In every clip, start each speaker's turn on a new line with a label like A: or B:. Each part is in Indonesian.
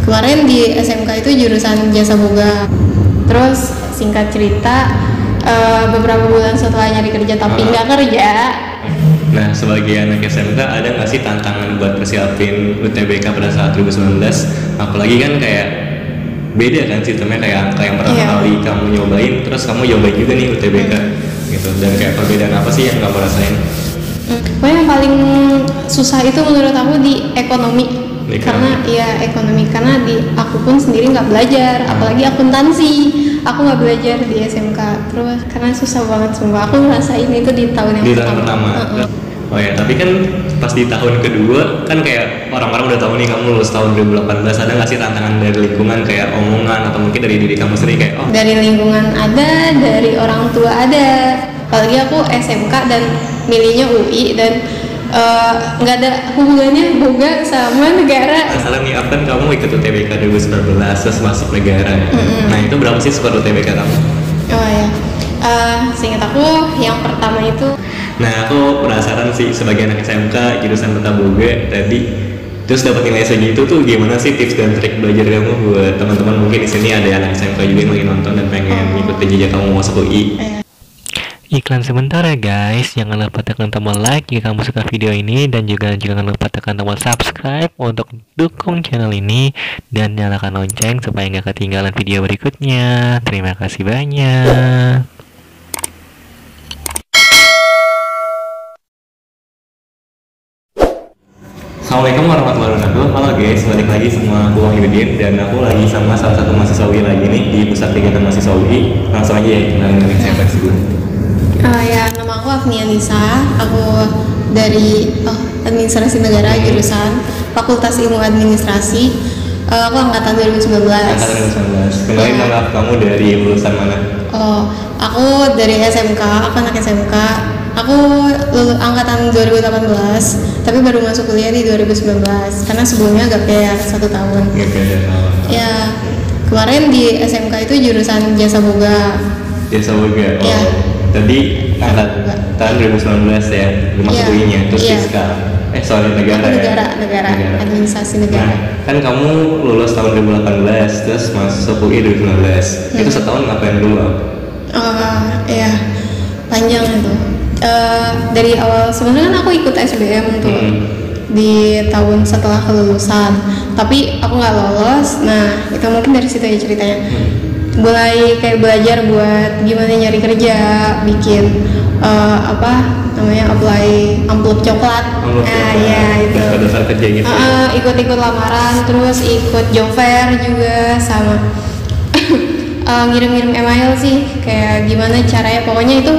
A: kemarin di SMK itu jurusan jasa boga. Terus singkat cerita beberapa bulan setelah nyari kerja tapi nggak kerja.
B: Nah, sebagai anak SMK ada nggak sih tantangan buat persiapin UTBK pada saat 2019? Apalagi kan kayak beda kan sistemnya, kayak yang pertama kali kamu nyobain, terus kamu nyobain juga nih UTBK gitu. Dan kayak perbedaan apa sih yang kamu rasain?
A: Pokoknya yang paling susah itu menurut aku di ekonomi. Karena ya ekonomi, karena aku pun sendiri nggak belajar, apalagi akuntansi. Aku nggak belajar di SMK, terus karena susah banget semua. Aku ngerasain itu di tahun yang pertama.
B: Oh ya, tapi kan pas di tahun kedua kan kayak orang-orang udah tahu nih kamu lulus tahun 2018. Ada nggak sih tantangan dari lingkungan, kayak omongan atau mungkin dari diri kamu sendiri kayak
A: Dari lingkungan ada, dari orang tua ada. Apalagi aku SMK dan milihnya UI dan nggak ada hubungannya boga sama negara.
B: Masalah nih, apa kan kamu ikut UTBK 2019 terus masuk negara. Nah itu berapa sih skor UTBK kamu?
A: Oh ya, seingat aku yang pertama itu.
B: Nah aku penasaran sih, sebagai anak SMK jurusan tata boga tadi, terus dapat nilai segitu tuh gimana sih tips dan trik belajar kamu buat teman-teman mungkin di sini ada anak SMK juga yang lagi nonton dan pengen ngikutin jejak kamu masuk UI.
C: Iklan sebentar ya guys, jangan lupa tekan tombol like jika kamu suka video ini, dan juga jangan lupa tekan tombol subscribe untuk dukung channel ini dan nyalakan lonceng supaya nggak ketinggalan video berikutnya. Terima kasih banyak.
B: Assalamualaikum warahmatullahi wabarakatuh. Halo guys, balik lagi sama aku Wahyudin dan aku lagi sama salah satu mahasiswa UI lagi nih di pusat kegiatan mahasiswa UI. Langsung aja ya, kenalin dari saya dulu.
A: Ya, nama aku Afnia Nisa. Aku dari Administrasi Negara, jurusan Fakultas Ilmu Administrasi. Aku angkatan 2019.
B: Angkatan 2019. Kenalin nama kamu dari lulusan mana?
A: Aku dari SMK, aku anak SMK. Aku angkatan 2018, tapi baru masuk kuliah di 2019 karena sebelumnya gap year 1 tahun. Ya, kemarin di SMK itu jurusan jasa boga.
B: Jasa boga.
A: Ya.
B: Tadi tahun 2019 ya, masuk UI-nya, terus sekarang. Negara.
A: Administrasi negara.
B: Nah, kan kamu lulus tahun 2018, terus masuk UI 2019. Itu setahun ngapain dulu?
A: Iya, panjang itu. Dari awal sebenarnya kan aku ikut SBM tuh di tahun setelah kelulusan, tapi aku nggak lolos. Nah itu mungkin dari situ ya ceritanya. Mulai kayak belajar buat gimana nyari kerja, bikin apply amplop coklat. Ya itu.
B: Dasar kerja gitu.
A: Ikut-ikut lamaran, terus ikut job fair juga, sama ngirim-ngirim email sih, kayak gimana caranya. Pokoknya itu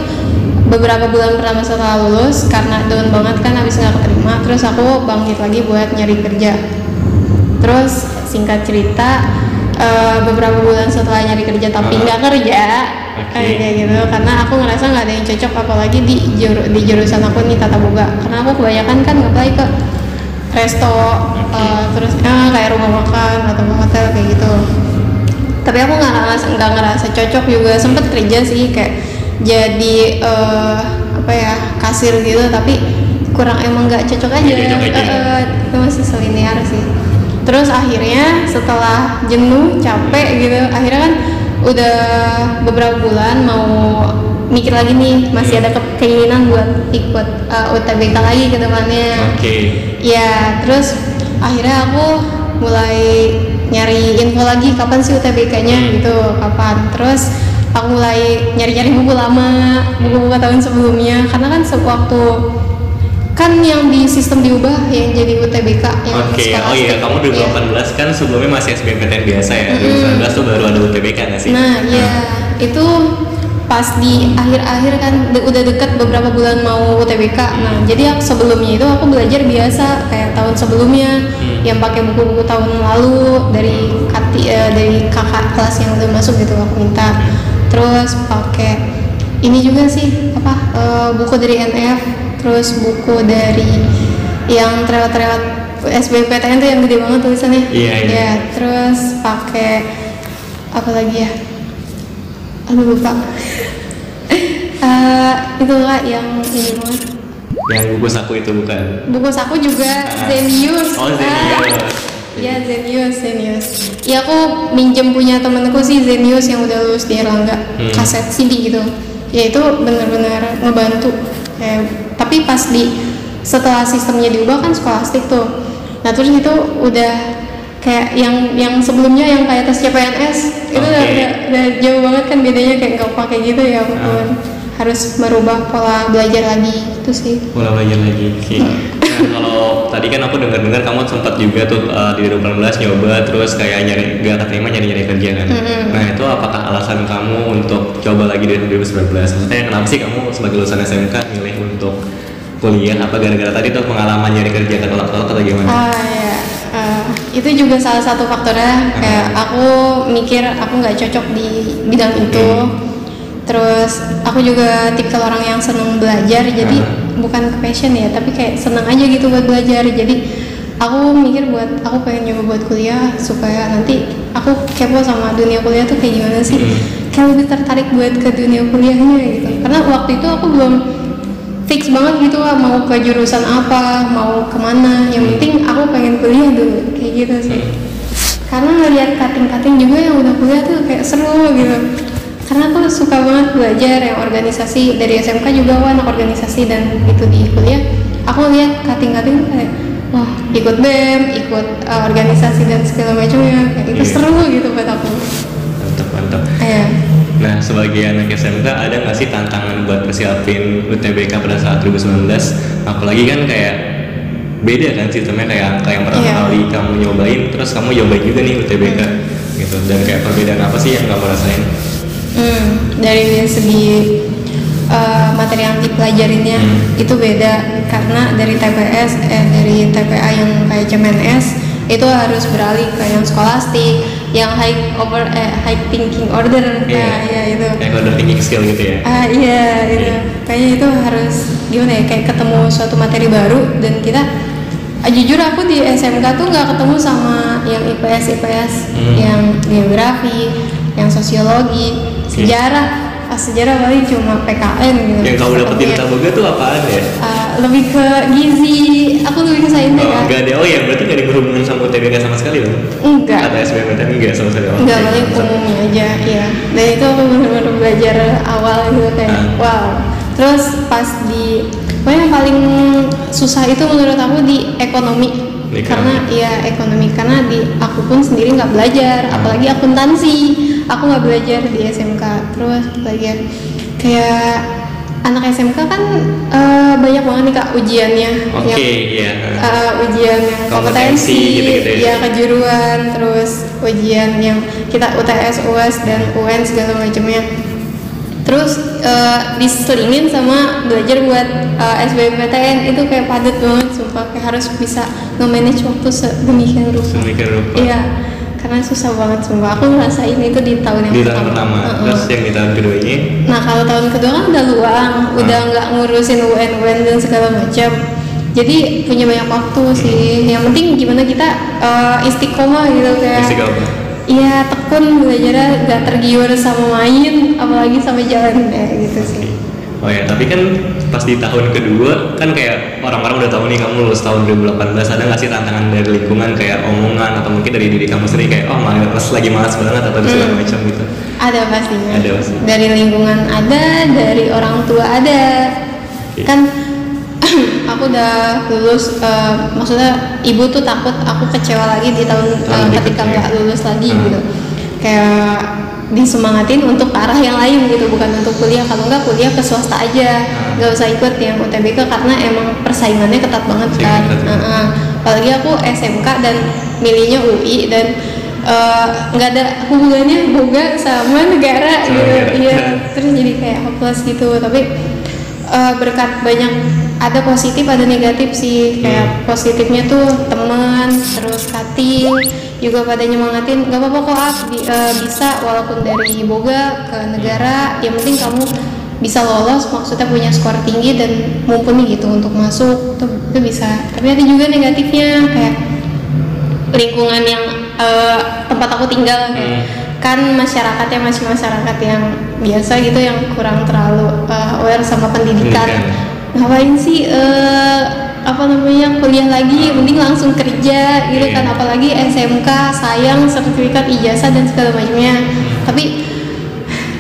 A: beberapa bulan pertama setelah lulus, karena down banget kan habis nggak keterima, terus aku bangkit lagi buat nyari kerja. Terus singkat cerita, beberapa bulan setelah nyari kerja tapi nggak kerja, kayak gitu, karena aku ngerasa nggak ada yang cocok, apalagi di jurusan aku nih tata boga, karena aku kebanyakan kan nge-apply ke resto, terus kayak rumah makan atau hotel kayak gitu. Tapi aku nggak ngerasa cocok juga. Sempet kerja sih kayak jadi kasir gitu, tapi kurang, emang nggak cocok aja. Itu masih selinear sih. Terus akhirnya setelah jenuh, capek gitu, akhirnya kan udah beberapa bulan mau mikir lagi nih, masih ada keinginan buat ikut UTBK lagi ke depannya. Ya, terus akhirnya aku mulai nyari info lagi kapan sih UTBK-nya gitu, kapan. Terus aku mulai nyari-nyari buku lama, buku-buku tahun sebelumnya, karena kan sewaktu kan yang di sistem diubah yang jadi UTBK yang
B: kamu 2018 kan sebelumnya masih SBMPTN biasa ya. 2019 tuh baru ada UTBK nggak sih?
A: Nah ya itu pas di akhir-akhir kan udah deket beberapa bulan mau UTBK. Nah jadi sebelumnya itu aku belajar biasa kayak tahun sebelumnya, yang pakai buku-buku tahun lalu dari kakak kelas yang udah masuk gitu aku minta. Terus pakai ini juga sih buku dari NF, terus buku dari yang terlewat SBMPTN tuh yang gede banget tulisannya. Ya, terus pakai apa lagi ya? Aduh lupa. Itu lah yang ini banget.
B: Yang buku saku itu bukan?
A: Buku saku juga Zenius.
B: Zenius.
A: Iya, Zenius. Ya aku minjem punya temenku sih Zenius yang udah lulus di Erlangga, kaset CD gitu. Ya itu benar-benar ngebantu. Tapi pas setelah sistemnya diubah kan Scholastic tuh. Nah terus itu udah kayak yang sebelumnya yang kayak tes CPNS itu udah jauh banget kan bedanya, kayak nggak pakai gitu ya ampun. Harus merubah pola belajar lagi itu sih.
B: Pola belajar lagi. Nah kalau tadi kan aku dengar kamu sempat juga tuh di 2018 nyoba terus kayak gak keterima nyari kerja kan. Nah itu apakah alasan kamu untuk coba lagi di 2019? Maksudnya kenapa sih kamu sebagai lulusan SMK milih untuk kuliah? Apa gara-gara tadi tuh pengalaman nyari kerja ketolak-tolak atau gimana?
A: Itu juga salah satu faktornya. Kayak aku mikir aku nggak cocok di bidang itu. Terus aku juga tipikal orang yang seneng belajar, jadi bukan ke passion ya, tapi kayak seneng aja gitu buat belajar. Jadi aku mikir aku pengen nyoba buat kuliah supaya nanti aku kepo sama dunia kuliah tuh kayak gimana sih. Kayak lebih tertarik buat ke dunia kuliahnya gitu. Karena waktu itu aku belum fix banget gitu mau ke jurusan apa, mau kemana. Yang penting aku pengen kuliah dulu kayak gitu sih. Karena ngeliat cutting juga yang udah kuliah tuh kayak seru gitu. Karena aku suka banget belajar yang organisasi, dari SMK juga aku anak organisasi, dan itu di kuliah aku lihat cutting kayak wah ikut BEM, ikut organisasi dan segala macamnya, kayak itu seru gitu buat aku.
B: Mantap. Nah sebagai anak SMK ada nggak sih tantangan buat persiapin UTBK pada saat 2019? Apalagi kan kayak beda kan sistemnya, kayak yang pertama kali kamu nyobain terus kamu nyobain juga nih UTBK gitu, dan kayak perbedaan apa sih yang kamu rasain?
A: Dari segi materi yang dipelajarinnya itu beda, karena dari dari TPA yang kayak CMNS itu harus beralih ke yang Scholastic, yang high thinking order. Ya itu. Kayak
B: order thinking skill gitu ya.
A: Itu. Kayaknya itu harus gimana ya, kayak ketemu suatu materi baru, dan kita jujur aku di SMK tuh nggak ketemu sama yang IPS, yang geografi, yang sosiologi, sejarah paling cuma PKN gitu.
B: Yang kamu dapetin Taboga tuh apaan ya?
A: Lebih ke gizi, aku lebih ke sains ya.
B: Enggak ada, berarti nggak ada berhubungan sama UTBK sama sekali loh?
A: Enggak.
B: Atau SBMPTN enggak sama sekali?
A: Enggak, paling umumnya aja, iya. Dan itu aku benar-benar belajar awal gitu kayak wow. Terus pas pokoknya yang paling susah itu menurut aku di ekonomi. Karena aku pun sendiri nggak belajar, apalagi akuntansi aku nggak belajar di SMK. Terus belajar kayak anak SMK kan banyak banget nih kak ujiannya, ujian yang kompetensi gitu, ya kejuruan, terus ujian yang kita UTS, UAS dan UN segala macamnya. Terus diselingin sama belajar buat SBMPTN, itu kayak padat banget sumpah, kayak harus bisa nge-manage waktu sedemikian rupa. Iya, karena susah banget sumpah. Aku ngerasain itu di tahun yang pertama.
B: Terus yang di tahun kedua ini?
A: Nah kalau tahun kedua kan udah luang, udah nggak ngurusin UN dan segala macam. Jadi punya banyak waktu sih. Yang penting gimana kita istiqomah gitu kayak. Iya, tekun belajarnya, gak tergiur sama main, apalagi sama jalan gitu sih.
B: Tapi kan pas di tahun kedua kan kayak orang-orang udah tahu nih kamu lulus tahun 2018, ada nggak sih tantangan dari lingkungan kayak omongan atau mungkin dari diri kamu sendiri kayak lagi malas banget atau segala macam gitu?
A: Ada pastinya.
B: Ada pasti.
A: Dari lingkungan ada, dari orang tua ada. Kan aku udah lulus, maksudnya ibu tuh takut aku kecewa lagi di tahun ketika nggak lulus lagi gitu, kayak disemangatin untuk ke arah yang lain gitu, bukan untuk kuliah. Kalau nggak kuliah ke swasta aja, nggak usah ikut yang UTBK karena emang persaingannya ketat banget kan. Apalagi aku SMK dan milihnya UI dan nggak ada hubungannya boga sama negara gitu. Iya, terus jadi kayak hopeless gitu. Tapi berkat banyak, ada positif ada negatif sih. Kayak positifnya tuh teman, terus cutting juga pada nyemangatin, gak apa-apa kok bisa walaupun dari boga ke negara, yang penting kamu bisa lolos, maksudnya punya skor tinggi dan mumpuni gitu untuk masuk, itu bisa. Tapi ada juga negatifnya, kayak lingkungan yang tempat aku tinggal kan masyarakatnya masih masyarakat yang biasa gitu, yang kurang terlalu aware sama pendidikan. Ngapain sih apa namanya kuliah lagi, mending langsung kerja gitu kan,
B: Iya.
A: apalagi SMK sayang sertifikat ijazah dan segala macamnya. Tapi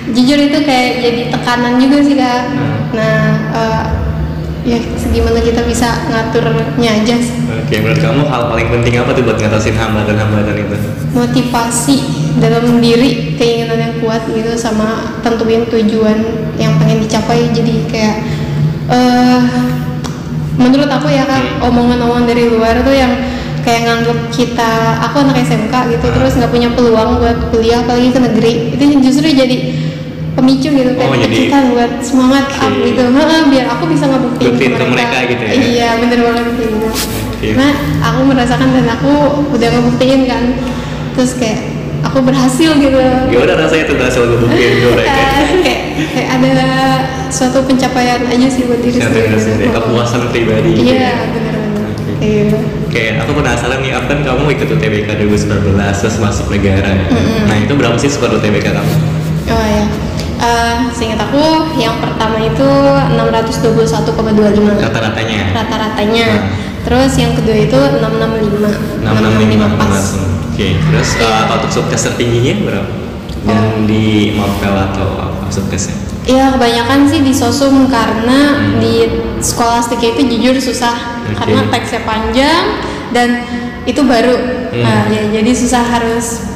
A: jujur itu kayak jadi tekanan juga sih kak. Nah ya segimana kita bisa ngaturnya aja sih.
B: Oke, menurut kamu hal paling penting apa tuh buat ngatasin hambatan-hambatan itu?
A: Motivasi dalam diri, keinginan yang kuat gitu, sama tentuin tujuan yang pengen dicapai. Jadi kayak menurut aku ya kak, omongan-omongan dari luar tuh yang kayak nganggep kita, aku anak SMK gitu, terus nggak punya peluang buat kuliah apalagi ke negeri, itu justru jadi pemicu gitu, kayak
B: jadi-
A: kita buat semangat up gitu. Biar aku bisa ngebuktiin
B: Buktiin ke mereka gitu ya?
A: Iya bener banget kayak gitu.
B: Oke.
A: Nah aku merasakan dan aku udah ngebuktiin kan, terus kayak aku berhasil gitu.
B: Gimana rasanya tuh berhasil ngebuktiin ke mereka?
A: Kayak ada suatu pencapaian aja sih buat diri
B: Sendiri,
A: sendiri.
B: kepuasan pribadi gitu
A: Iya
B: ya?
A: bener-bener.
B: Oke.
A: Iya.
B: Kayak aku penasaran nih, kan kamu ikut UTBK 2019 terus masuk negara ya? Nah itu berapa sih skor UTBK kamu?
A: Oh ya, seingat aku yang pertama itu 621,25
B: Rata-ratanya?
A: rata-ratanya.
B: Nah.
A: Terus yang kedua itu 665
B: 665
A: pas.
B: langsung. Oke, terus
A: Iya.
B: untuk subtes tertingginya berapa? Yang di Mapel atau apa subtesnya?
A: Iya kebanyakan sih di sosum karena di skolastik itu jujur susah.
B: Oke.
A: Karena teksnya panjang dan itu baru. Nah, ya, jadi susah, harus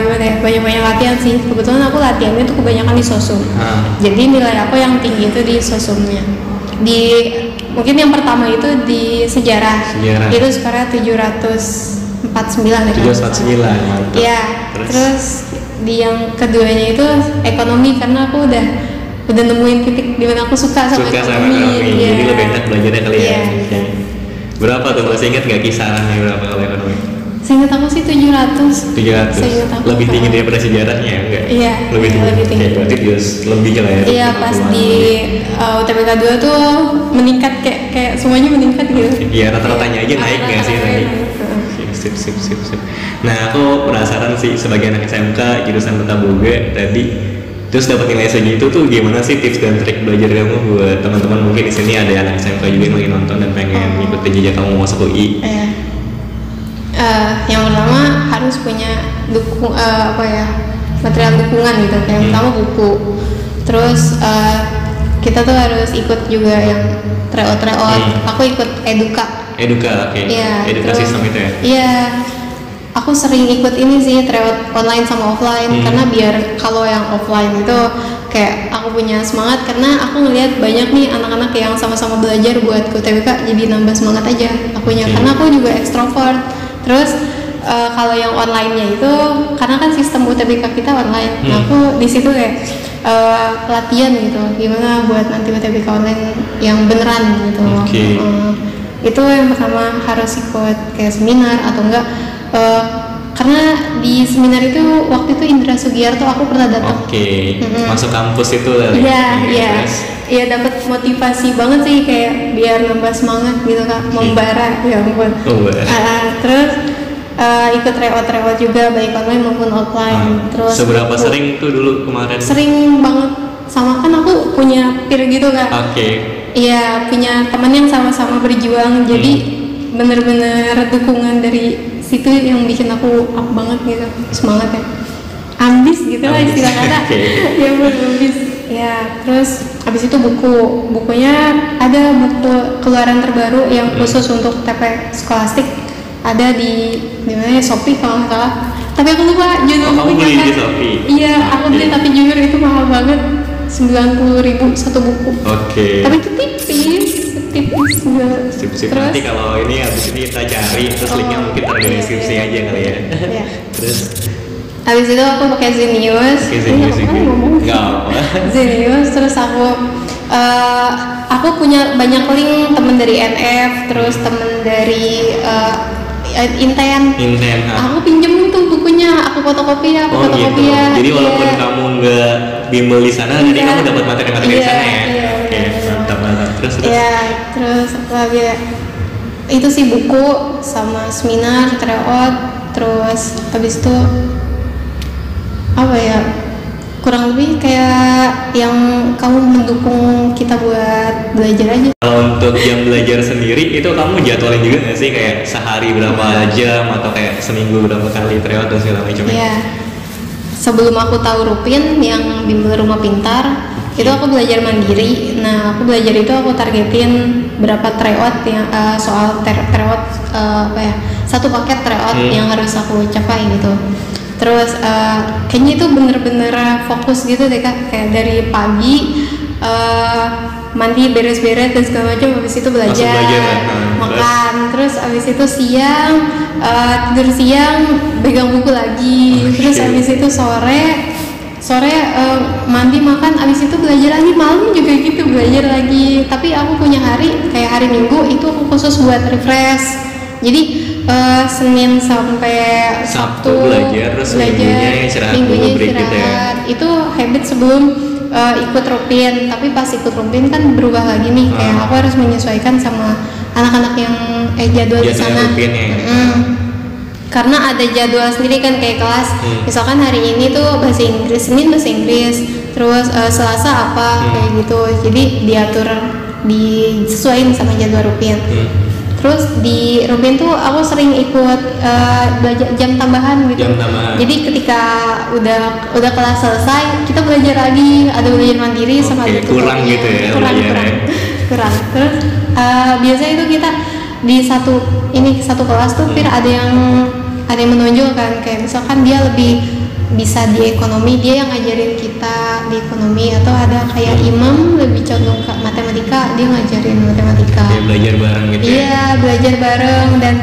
A: gimana ya, banyak-banyak latihan sih. Kebetulan aku latihannya tuh kebanyakan di sosum. Jadi nilai aku yang tinggi itu di sosumnya. Di mungkin yang pertama itu di sejarah.
B: Sejarah.
A: Itu skornya 749 ya.
B: 749, mantap.
A: Iya, terus di yang keduanya itu ekonomi, karena aku udah nemuin titik di mana aku suka sama ekonomi. Iya.
B: Jadi lebih enak belajarnya kali ya.
A: Iya.
B: Oke. Berapa tuh, masih ingat nggak kisarannya berapa kalau ekonomi?
A: Seingat aku sih 700.
B: 300.
A: Seingat aku.
B: Lebih tinggi daripada sejarahnya enggak?
A: Iya,
B: Lebih tinggi.
A: lebih tinggi.
B: Oke, berarti dia lebih lah ya.
A: Iya, pas di UTBK 2 tuh meningkat, kayak semuanya meningkat gitu.
B: Iya, rata-ratanya aja naik nggak sih
A: Rata-ratanya
B: tadi?
A: naik.
B: Sip. Nah, aku penasaran sih sebagai anak SMK jurusan Tata Boga tadi, terus dapat nilai segitu tuh gimana sih tips dan trik belajar kamu buat teman-teman mungkin di sini ada anak SMK juga yang lagi nonton dan pengen ngikutin jejak kamu masuk UI?
A: Iya. Yang pertama harus punya material dukungan gitu. Kayak yang pertama buku. Terus kita tuh harus ikut juga yang tryout. Aku ikut Eduka.
B: Oke.
A: Iya,
B: Edukasi
A: terus-
B: sistem itu ya?
A: Iya, aku sering ikut ini sih, tryout online sama offline, karena biar kalau yang offline itu kayak aku punya semangat, karena aku ngelihat banyak nih anak-anak yang sama-sama belajar buat ke UTBK, jadi nambah semangat aja akunya.
B: Oke.
A: Karena aku juga ekstrovert. Terus kalau yang online-nya itu karena kan sistem UTBK kita online, nah aku di situ kayak latihan gitu, gimana buat nanti UTBK online yang beneran gitu.
B: Oke.
A: Itu yang pertama, harus ikut kayak seminar atau enggak, karena di seminar itu waktu itu Indra Sugiarto aku pernah datang.
B: Oke. Masuk kampus itu kali.
A: Iya,
B: Terus?
A: iya dapat motivasi banget sih, kayak biar nambah semangat gitu kak, membara ya ampun. Terus ikut tryout juga baik online maupun offline. Terus
B: Seberapa
A: buku.
B: sering tuh dulu kemarin?
A: Sering banget, sama kan aku punya peer gitu kak.
B: Oke.
A: Iya, punya teman yang sama-sama berjuang, jadi bener-bener dukungan dari situ yang bikin aku up banget gitu, semangatnya. Ambis gitu lah
B: Ambis.
A: istilah kata.
B: Oke.
A: Ya ambis. Ya, terus habis itu bukunya ada buku keluaran terbaru yang khusus untuk TP Skolastik, ada di mana ya, Shopee kalau nggak salah. Tapi aku lupa judul
B: Oh, kamu
A: bukunya.
B: beli di
A: Kak.
B: Shopee?
A: Iya, aku beli, tapi jujur itu mahal banget, 90.000 satu buku.
B: Oke.
A: Tapi itu tipis juga.
B: Sip. Nanti kalau ini habis ini kita cari, terus linknya mungkin taruh di deskripsi aja kali ya.
A: Iya.
B: Terus
A: Habis itu aku pakai Zenius.
B: Zenius
A: Ini
B: ini.
A: ngomong.
B: Nggak apa.
A: Zenius, terus aku punya banyak link, temen dari NF, terus temen dari Inten. Aku pinjemin tuh bukunya, aku fotokopi ya,
B: Oh gitu. Jadi walaupun
A: Iya.
B: kamu nggak bimbel di sana, jadi
A: Iya.
B: kamu dapat materi-materi di
A: Iya,
B: sana ya.
A: iya,
B: Oke,
A: benar.
B: mantap. Terus.
A: Iya, terus apa lagi ya? Itu sih buku sama seminar, tryout, terus habis itu apa ya? kurang lebih kayak yang kamu mendukung kita buat belajar aja.
B: Kalau untuk jam belajar sendiri itu kamu jadwalin juga nggak sih, kayak sehari berapa jam atau kayak seminggu berapa kali tryout dan segala macam?
A: Iya. Sebelum aku tahu Rupin yang bimbel rumah pintar, itu aku belajar mandiri. Nah, aku belajar itu aku targetin berapa tryout yang soal tryout apa ya? Satu paket tryout yang harus aku capai gitu. Terus kayaknya itu bener-bener fokus gitu deh Kak, kayak dari pagi mandi beres-beres dan segala macam, habis itu belajar, makan, terus habis itu siang tidur siang, pegang buku lagi, terus habis itu sore mandi makan, habis itu belajar lagi, malam juga gitu belajar lagi. Tapi aku punya hari kayak hari Minggu itu aku khusus buat refresh, jadi Senin sampai Sabtu
B: belajar, terus minggunya istirahat dulu, break gitu ya.
A: Itu habit sebelum ikut Rupin. Tapi pas ikut Rupin kan berubah lagi nih, kayak aku harus menyesuaikan sama anak-anak yang jadwal di sana. Karena ada jadwal sendiri kan, kayak kelas misalkan hari ini tuh bahasa Inggris, Senin bahasa Inggris, terus Selasa apa kayak gitu. Jadi diatur, disesuaikan sama jadwal Rupin. Terus di Rupin tuh aku sering ikut belajar jam tambahan gitu. Jadi ketika udah kelas selesai, kita belajar lagi, ada belajar mandiri sama
B: kurang gitu ya.
A: Kurang. Terus biasanya itu kita di satu kelas tuh ada yang menonjolkan, kayak misalkan dia lebih bisa di ekonomi, dia yang ngajarin kita di ekonomi, atau ada kayak imam lebih condong ke matematika, dia ngajarin matematika.
B: Dia belajar bareng gitu.
A: Iya, belajar bareng, dan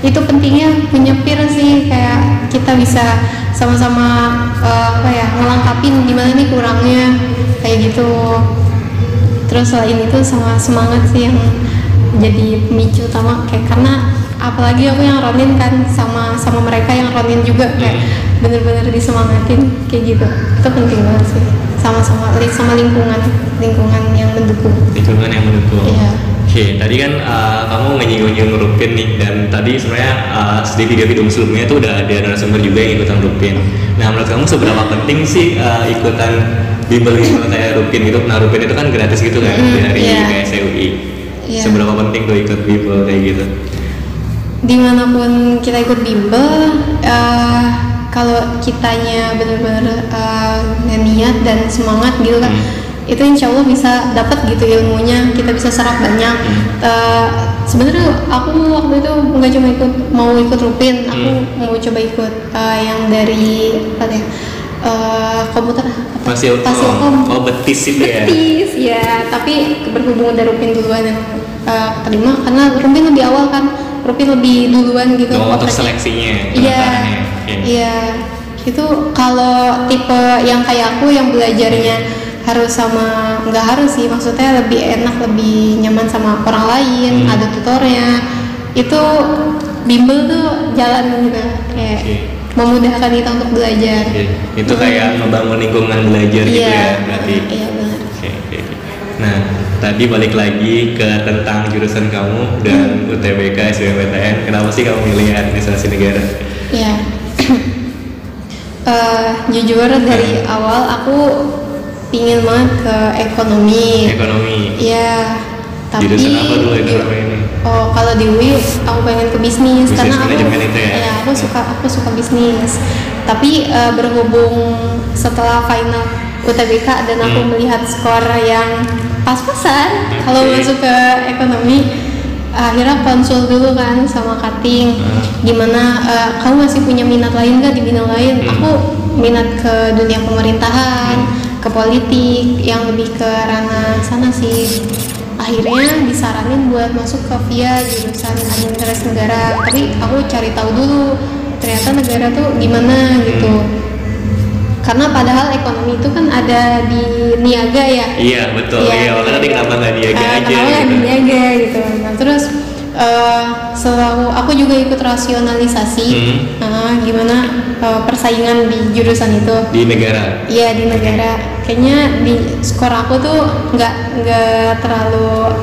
A: itu pentingnya punya peer sih, kayak kita bisa sama-sama ngelengkapin gimana nih kurangnya kayak gitu. Terus selain itu sama semangat sih yang jadi pemicu utama, kayak karena apalagi aku yang ronin kan, sama mereka yang ronin juga, kayak bener-bener disemangatin kayak gitu. Itu penting banget sih, sama lingkungan yang mendukung. Iya.
B: Oke, tadi kan kamu menyinggung Rupin nih, dan tadi sebenarnya di video-video sebelumnya tuh udah ada narasumber juga yang ikutan Rupin. Nah, menurut kamu seberapa penting sih ikutan bimbel kayak Rupin gitu? Nah, Rupin itu kan gratis gitu kan dari KSUI. Seberapa penting tuh ikut bimbel kayak gitu?
A: Dimanapun kita ikut bimbel, kalau kitanya benar-benar niat dan semangat gitu kan, itu insya Allah bisa dapat gitu ilmunya, kita bisa serap banyak. Sebenarnya aku waktu itu nggak cuma mau ikut Rupin, aku mau coba ikut yang dari komputer Fasilkom.
B: Betis itu ya?
A: Betis ya, tapi berhubung dari Rupin duluan yang terima, karena Rupin lebih awal kan, Rupin lebih duluan gitu.
B: Untuk seleksinya?
A: Iya, itu kalau tipe yang kayak aku yang belajarnya harus sama, nggak harus sih, maksudnya lebih enak, lebih nyaman sama orang lain, ada tutornya, itu bimbel tuh jalan gitu, kayak memudahkan kita untuk belajar.
B: Itu kayak membangun lingkungan belajar gitu ya berarti.
A: Iya benar.
B: Nah, tadi balik lagi ke tentang jurusan kamu dan UTBK SBMPTN. Kenapa sih kamu milih administrasi negara?
A: Iya. Jujur dari awal aku pingin banget ke ekonomi. Iya. Tapi
B: jurusan apa dulu ekonomi ini?
A: Oh, kalau di UI aku pengen ke bisnis karena aku
B: itu ya?
A: aku suka bisnis. Tapi berhubung setelah final UTBK dan aku melihat skor yang pas-pasan kalau masuk ke ekonomi, akhirnya konsul dulu kan sama Kating, gimana kamu masih punya minat lain nggak di bidang lain? Aku minat ke dunia pemerintahan, ke politik, yang lebih ke ranah sana sih. Akhirnya disaranin buat masuk ke via jurusan administrasi negara, tapi aku cari tahu dulu ternyata negara tuh gimana gitu. Karena padahal ekonomi itu kan ada di niaga ya.
B: Iya betul. Iya, makanya tadi kenapa nggak niaga aja?
A: Kenapa nggak di niaga gitu. Nah terus selalu aku juga ikut rasionalisasi, gimana persaingan di jurusan itu.
B: Di negara.
A: Iya di negara. Kayaknya di skor aku tuh nggak terlalu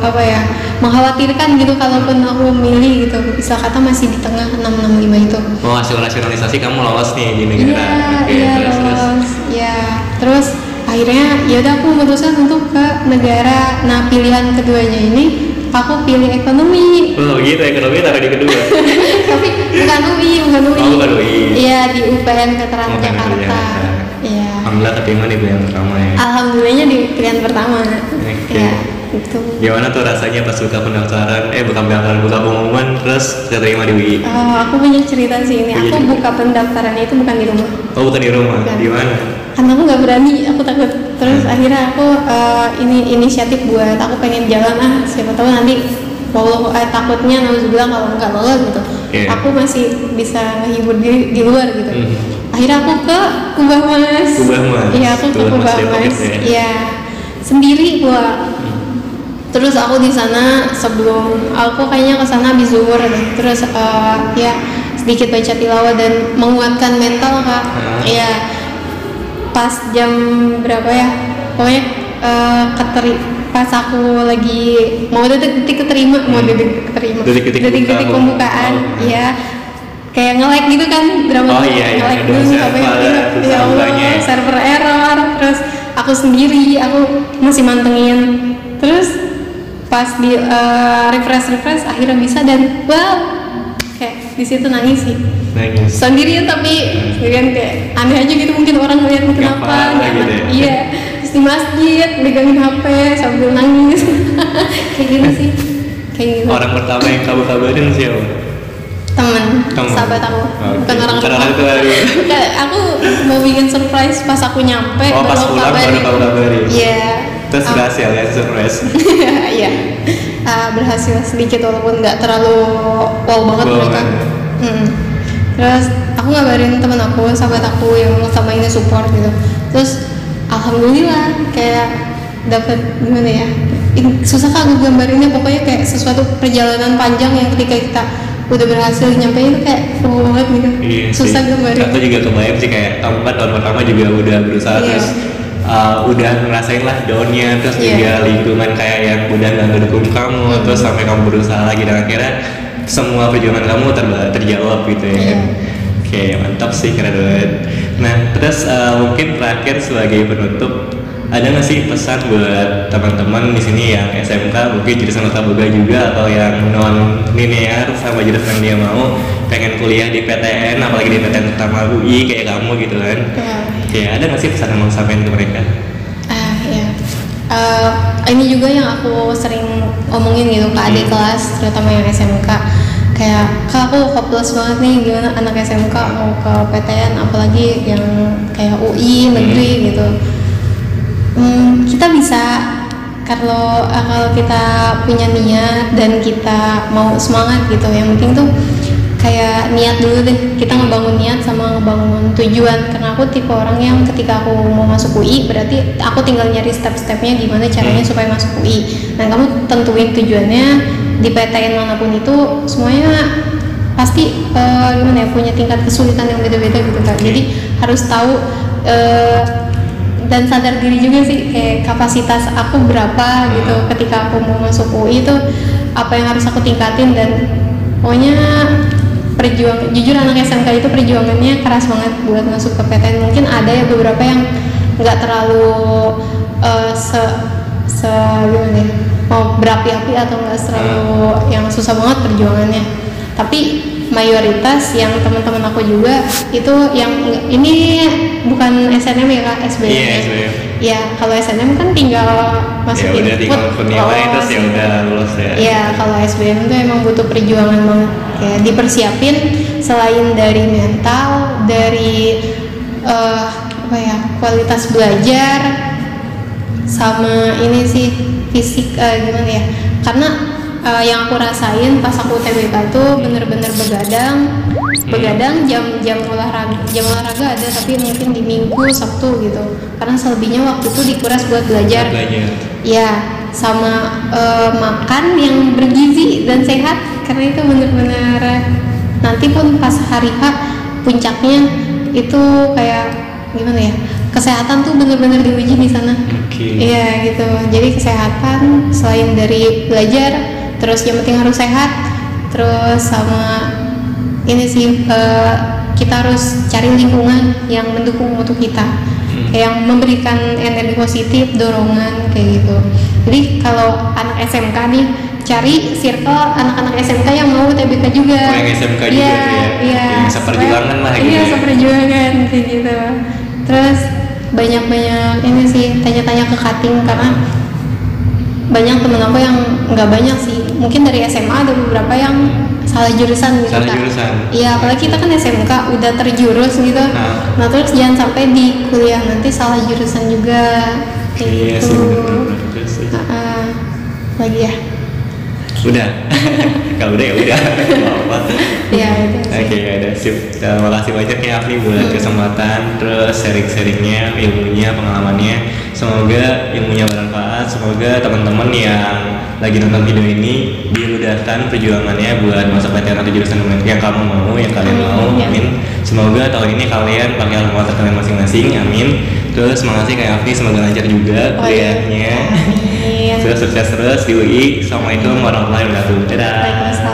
A: mengkhawatirkan gitu, kalaupun aku milih gitu. Bisa kata masih di tengah 665 itu.
B: Oh, hasil rasionalisasi kamu lolos nih di negara.
A: Iya, lolos. Iya. terus akhirnya ya udah aku memutuskan untuk ke negara. Nah pilihan keduanya ini aku pilih ekonomi.
B: Oh gitu, ekonomi taruh di kedua.
A: Tapi bukan UI.
B: Oh, bukan UI.
A: Iya di UPN Veteran
B: Oh,
A: Jakarta. Iya.
B: Alhamdulillah keterima di pilihan pertama ya.
A: Alhamdulillahnya di pilihan pertama.
B: Oke.
A: Ya itu.
B: Gimana tuh rasanya pas buka pendaftaran, bukan pendaftaran, buka pengumuman terus keterima di UI?
A: Aku punya cerita sih ini. Aku buka pendaftarannya itu bukan di rumah.
B: Oh bukan di rumah,
A: Bukan.
B: di mana?
A: Karena aku nggak berani, aku takut. Terus akhirnya aku ini inisiatif buat aku pengen jalan siapa tahu nanti takutnya nauzubillah kalau nggak lolos gitu.
B: Yeah.
A: Aku masih bisa menghibur diri di luar gitu. Akhirnya aku ke Kubah Mas.
B: Kubah Mas.
A: Iya aku ke Kubah Mas. Iya sendiri gua. Terus aku di sana sebelum aku kayaknya ke sana habis zuhur deh. Terus ya sedikit baca tilawah dan menguatkan mental Kak. Iya. Pas jam berapa ya? Pokoknya pas aku lagi mau detik-detik keterima, detik-detik pembukaan, ya kayak nge-lag gitu kan drama.
B: Oh iya,
A: nge-lag
B: dulu
A: sampai ya Allah server error. Terus aku sendiri, aku masih mantengin. Terus pas di refresh akhirnya bisa dan wow, kayak di situ nangis sih. Sendirian tapi sendirian kayak aneh aja gitu, mungkin orang ngeliat kenapa
B: gitu ya?
A: Iya, terus di masjid megangin HP sambil nangis. Kayak gitu sih, kayak gitu.
B: Orang pertama yang kamu kabarin siapa?
A: Temen. Sahabat aku. Bukan orang
B: tua.
A: Aku mau bikin surprise pas aku nyampe.
B: Oh pas pulang baru kamu kabarin.
A: Iya.
B: Terus berhasil ya surprise.
A: Iya. Berhasil sedikit walaupun nggak terlalu wow banget mereka. Terus aku ngabarin temen aku, sahabat aku yang sama ini support gitu. Terus alhamdulillah kayak dapat gimana ya? Susah Kak gambarinnya, pokoknya kayak sesuatu perjalanan panjang yang ketika kita udah berhasil nyampe itu kayak wow banget gitu.
B: Iya,
A: susah gambarin.
B: Aku juga kebayang sih kayak kamu kan tahun pertama juga udah berusaha terus udah ngerasain lah downnya, terus juga lingkungan kayak yang udah nggak ngedukung kamu, terus sampai kamu berusaha lagi dan akhirnya semua perjuangan kamu terjawab gitu ya. Oke, mantap sih, keren banget. Nah, terus mungkin terakhir sebagai penutup, ada nggak sih pesan buat teman-teman di sini yang SMK, mungkin jurusan Otaboga juga atau yang non linear sama jurusan dia mau pengen kuliah di PTN, apalagi di PTN utama UI kayak kamu gitu kan? Kayak ada nggak sih pesan yang mau sampaikan ke mereka?
A: Ini juga yang aku sering omongin gitu ke adik kelas, terutama yang SMK. Kayak Kak aku hopeless banget nih, gimana anak SMK mau ke PTN, apalagi yang kayak UI negeri gitu. Kita bisa kalau kita punya niat dan kita mau semangat gitu. Yang penting tuh kayak niat dulu deh, kita ngebangun niat sama ngebangun tujuan. Karena aku tipe orang yang ketika aku mau masuk UI berarti aku tinggal nyari step-stepnya gimana caranya supaya masuk UI. Nah kamu tentuin tujuannya di PTN manapun itu, semuanya pasti gimana ya, punya tingkat kesulitan yang beda-beda gitu kan. Jadi harus tahu dan sadar diri juga sih kayak kapasitas aku berapa gitu ketika aku mau masuk UI itu, apa yang harus aku tingkatin. Dan pokoknya jujur anak SMK itu perjuangannya keras banget buat masuk ke PTN. Mungkin ada ya beberapa yang nggak terlalu gimana ya, mau berapi-api atau nggak terlalu yang susah banget perjuangannya. Tapi mayoritas yang teman-teman aku juga itu yang ini bukan SNM ya Kak, SBM.
B: Iya, SBM.
A: Ya, kalau SNM kan tinggal masukin
B: ya udah tinggal penilai terus ya udah lulus ya.
A: Iya, kalau SBM tuh emang butuh perjuangan banget. Kayak dipersiapin selain dari mental, dari kualitas belajar, sama ini sih fisik gimana ya. Karena yang aku rasain pas aku UTBK tuh bener-bener begadang jam olahraga ada, tapi mungkin di Minggu, Sabtu gitu. Karena selebihnya waktu itu dikuras buat belajar. Ya, sama makan yang bergizi dan sehat, karena itu bener-bener nanti pun pas hari H puncaknya itu kayak gimana ya, kesehatan tuh bener-bener diuji di sana. Iya gitu. Jadi kesehatan selain dari belajar, terus yang penting harus sehat, terus sama ini sih kita harus cari lingkungan yang mendukung untuk kita. kayak yang memberikan energi positif, dorongan kayak gitu. Jadi kalau anak SMK nih, cari circle anak-anak SMK yang mau UTBK juga.
B: Oh, yang SMK juga tuh ya?
A: Iya,
B: Yang seperjuangan lah gitu
A: iya,
B: ya?
A: seperjuangan kayak gitu. Terus banyak-banyak ini sih, tanya-tanya ke cutting, karena banyak temen aku yang nggak banyak sih, mungkin dari SMA ada beberapa yang salah jurusan gitu.
B: Salah
A: Kak.
B: jurusan?
A: Iya, apalagi kita kan SMK udah terjurus gitu. Nah terus jangan sampai di kuliah nanti salah jurusan juga kayak
B: Iya
A: gitu.
B: sih, bener-bener.
A: Lagi ya?
B: Udah. Kalau udah ya udah. Apa?
A: Iya itu sih.
B: Oke, ada sip. Terima kasih banyak ya Afni buat kesempatan, terus sharing-sharingnya, ilmunya, pengalamannya. Semoga ilmunya bermanfaat. Semoga teman-teman yang lagi nonton video ini dimudahkan perjuangannya buat masuk PTN atau jurusan yang kamu mau, yang kalian mau. Amin. Semoga tahun ini kalian pakai alma mater kalian masing-masing. Amin. Terus makasih kayak Afni, semoga lancar juga kuliahnya.
A: Amin.
B: Terus sukses terus di UI. Assalamualaikum warahmatullahi wabarakatuh. Dadah.
A: Waalaikumsalam.